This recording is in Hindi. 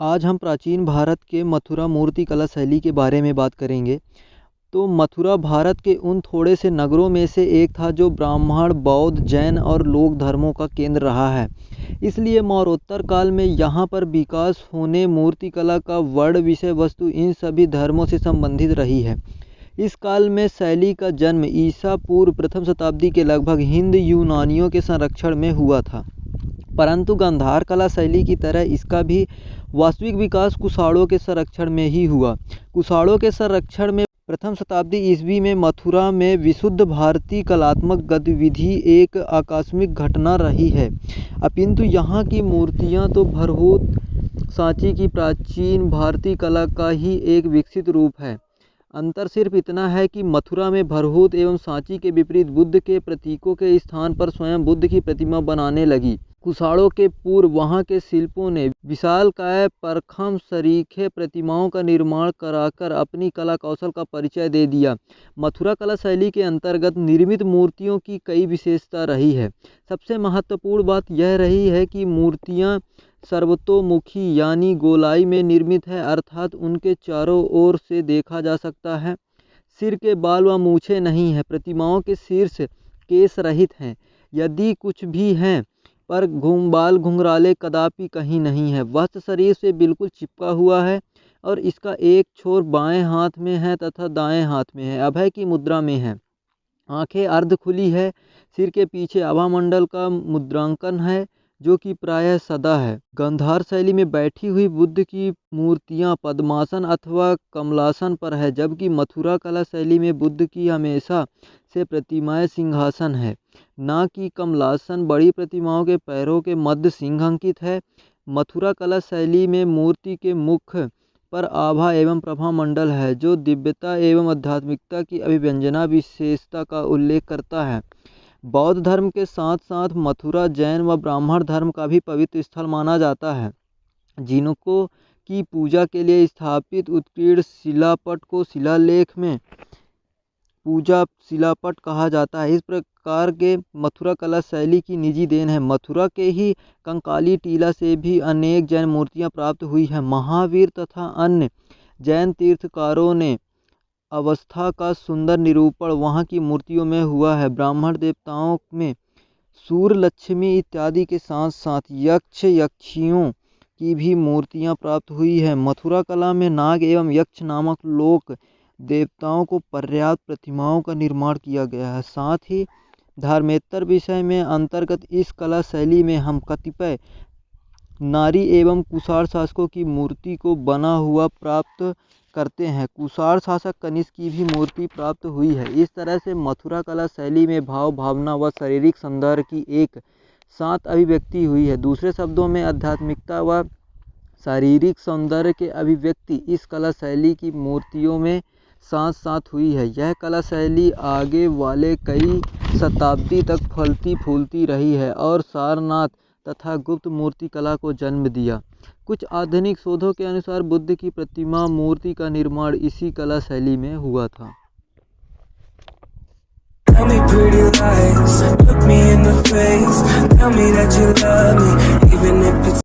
आज हम प्राचीन भारत के मथुरा मूर्ति कला शैली के बारे में बात करेंगे। तो मथुरा भारत के उन थोड़े से नगरों में से एक था जो ब्राह्मण, बौद्ध, जैन और लोक धर्मों का केंद्र रहा है। इसलिए मौर्योत्तर काल में यहाँ पर विकास होने मूर्ति कला का वर्ण विषय वस्तु इन सभी धर्मों से संबंधित रही है। इस काल में शैली का जन्म ईसा पूर्व प्रथम शताब्दी के लगभग हिंद यूनानियों के संरक्षण में हुआ था, परंतु गांधार कला शैली की तरह इसका भी वास्तविक विकास कुषाणों के संरक्षण में ही हुआ। कुषाणों के संरक्षण में प्रथम शताब्दी ईस्वी में मथुरा में विशुद्ध भारतीय कलात्मक गतिविधि एक आकस्मिक घटना रही है, अपितु यहाँ की मूर्तियाँ तो भरहुत सांची की प्राचीन भारतीय कला का ही एक विकसित रूप है। अंतर सिर्फ इतना है कि मथुरा में भरहुत एवं सांची के विपरीत बुद्ध के प्रतीकों के स्थान पर स्वयं बुद्ध की प्रतिमा बनाने लगी। कुषाणों के पूर्व वहाँ के शिल्पों ने विशालकाय परखम सरीखे प्रतिमाओं का निर्माण कराकर अपनी कला कौशल का परिचय दे दिया। मथुरा कला शैली के अंतर्गत निर्मित मूर्तियों की कई विशेषता रही है। सबसे महत्वपूर्ण बात यह रही है कि मूर्तियाँ सर्वतोमुखी यानी गोलाई में निर्मित है, अर्थात उनके चारों ओर से देखा जा सकता है। सिर के बाल व मूछें नहीं है। प्रतिमाओं के शीर्ष केश रहित हैं, यदि कुछ भी हैं, पर बाल घुंघराले कदापि कहीं नहीं है। वस्त्र शरीर से बिल्कुल चिपका हुआ है और इसका एक छोर बाएं हाथ में है तथा दाएं हाथ में है, अभय की मुद्रा में है। आंखें अर्ध खुली है। सिर के पीछे आभामंडल का मुद्रांकन है जो कि प्रायः सदा है। गांधार शैली में बैठी हुई बुद्ध की मूर्तियां पद्मासन अथवा कमलासन पर है, जबकि मथुरा कला शैली में बुद्ध की हमेशा से प्रतिमाएं सिंहासन है, ना कि कमलासन। बड़ी प्रतिमाओं के पैरों के मध्य सिंह अंकित है। मथुरा कला शैली में मूर्ति के मुख पर आभा एवं प्रभा मंडल है जो दिव्यता एवं आध्यात्मिकता की अभिव्यंजना विशेषता का उल्लेख करता है। बौद्ध धर्म के साथ साथ मथुरा जैन व ब्राह्मण धर्म का भी पवित्र स्थल माना जाता है, जिनको की पूजा के लिए स्थापित उत्कीर्ण शिलापट को शिलालेख में पूजा शिलापट कहा जाता है। इस प्रकार के मथुरा कला शैली की निजी देन है। मथुरा के ही कंकाली टीला से भी अनेक जैन मूर्तियां प्राप्त हुई हैं। महावीर तथा अन्य जैन तीर्थकारों ने अवस्था का सुंदर निरूपण वहाँ की मूर्तियों में हुआ है। ब्राह्मण देवताओं में सूर्य, लक्ष्मी इत्यादि के साथ साथ यक्ष यक्षियों की भी मूर्तियां प्राप्त हुई है। मथुरा कला में नाग एवं यक्ष नामक लोक देवताओं को पर्याप्त प्रतिमाओं का निर्माण किया गया है। साथ ही धर्मेतर विषय में अंतर्गत इस कला शैली में हम कतिपय नारी एवं कुषाण शासकों की मूर्ति को बना हुआ प्राप्त करते हैं। कुषाण शासक कनिष्क की भी मूर्ति प्राप्त हुई है। इस तरह से मथुरा कला शैली में भाव, भावना व शारीरिक सौंदर्य की एक साथ अभिव्यक्ति हुई है। दूसरे शब्दों में आध्यात्मिकता व शारीरिक सौंदर्य के अभिव्यक्ति इस कला शैली की मूर्तियों में साथ साथ हुई है। यह कला शैली आगे वाले कई शताब्दी तक फलती फूलती रही है और सारनाथ तथा गुप्त मूर्ति कला को जन्म दिया। कुछ आधुनिक शोधों के अनुसार बुद्ध की प्रतिमा मूर्ति का निर्माण इसी कला शैली में हुआ था। Tell me pretty lies, look me in the face, tell me that you love me, even if it's